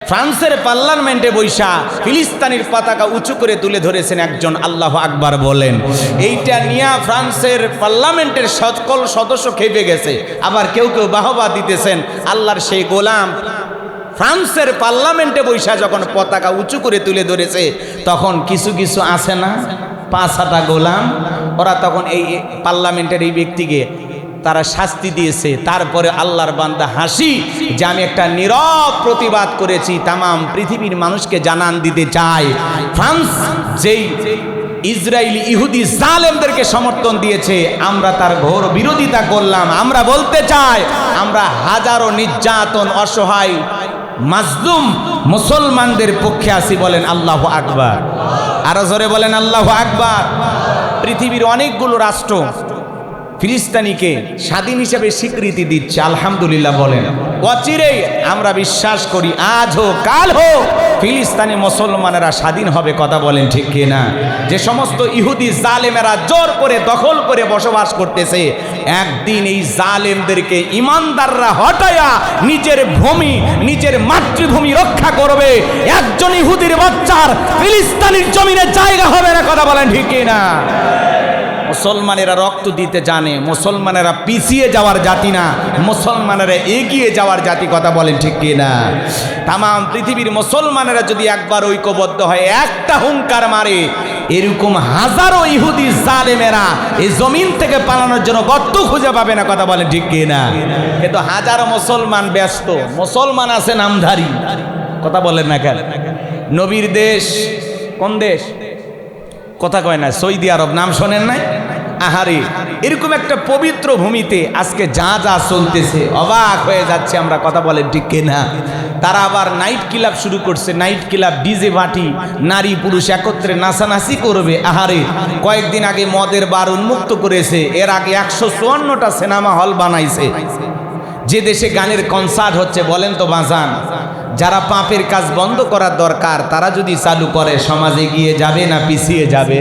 ফ্রান্সের পার্লামেন্টে বৈশা ফিলিস্তিনের পতাকা উঁচু করে তুলে ধরেছেন একজন, আল্লাহু আকবার বলেন। এইটা নিয়ে ফ্রান্সের পার্লামেন্টের সকল সদস্য খেপে গেছে, আবার কেউ কেউ বাহবা দিতেছেন। আল্লাহর সেই গোলাম ফ্রান্সের পার্লামেন্টে বৈশা যখন পতাকা উঁচু করে তুলে ধরেছে, তখন কিছু কিছু আছে না 5-6টা গোলাম, ওরা তখন এই পার্লামেন্টের এই ব্যক্তিকে তারা শাস্তি দিয়েছে। তারপরে আল্লাহর বান্দা হাসি যে আমি একটা নীরব প্রতিবাদ করেছি, তামাম পৃথিবীর মানুষকে জানান দিতে চাই, ফ্রান্স যেই ইসরায়েলি ইহুদি জালেমদেরকে সমর্থন দিয়েছে, আমরা তার ঘোর বিরোধিতা করলাম। আমরা বলতে চাই, আমরা হাজারো নির্যাতন অসহায় মাজলুম মুসলমানদের পক্ষে আছি। বলেন আল্লাহু আকবার, আরো জোরে বলেন আল্লাহু আকবার। পৃথিবীর অনেকগুলো রাষ্ট্র ফিলিস্তিনিকে স্বাধীন হিসেবে স্বীকৃতি দিচ্ছে, আলহামদুলিল্লাহ বলেন। অচিরেই আমরা বিশ্বাস করি, আজ হোক কাল হোক ফিলিস্তিনি মুসলমানেরা স্বাধীন হবে, কথা বলেন ঠিক কিনা? যে সমস্ত ইহুদি জালেমেরা জোর করে দখল করে বসবাস করতেছে, একদিন এই জালেমদেরকে ইমানদাররা হটায়া নিজের ভূমি, নিজের মাতৃভূমি রক্ষা করবে। একজন ইহুদির বাচ্চার ফিলিস্তিনের জমিনে জায়গা হবে না, কথা বলেন ঠিক কিনা? মুসলমানেরা রক্ত দিতে জানে, মুসলমানেরা পিছিয়ে যাওয়ার জাতি না, মুসলমানেরা এগিয়ে যাওয়ার জাতি, কথা বলেন ঠিক কিনা? তামাম পৃথিবীর মুসলমানেরা যদি একবার ঐক্যবদ্ধ হয়, একটা হুঙ্কার মারে, এরকম হাজারো ইহুদি জালেমেরা এই জমিন থেকে পালানোর জন্য গর্ত খুঁজে পাবে না, কথা বলেন ঠিক কিনা? কিন্তু হাজারো মুসলমান ব্যস্ত, মুসলমান আছে নামধারী, কথা বলেন না কেন? নবীর দেশ কোন দেশ? কথা কয় না, সৌদি আরব, নাম শোনেন নাই? আহারে, এরকম একটা পবিত্র ভূমিতে আজকে যা যা চলতেছে অবাক হয়ে যাচ্ছে আমরা, কথা বলেন ঠিক কিনা? তারা আবার নাইট ক্লাব শুরু করছে, নাইট ক্লাব, ডিজে পার্টি, নারী পুরুষ একত্রে নাচানাচি করবে। আহারে, কয়েকদিন আগে মদের বার উন্মুক্ত করেছে, এর আগে 154টা সিনেমা হল বানাইছে। যে দেশে গানের কনসার্ট হচ্ছে, বলেন তো বাজান, যারা পাপের কাজ বন্ধ করার দরকার তারা যদি চালু করে, সমাজে এগিয়ে যাবে না পিছিয়ে যাবে?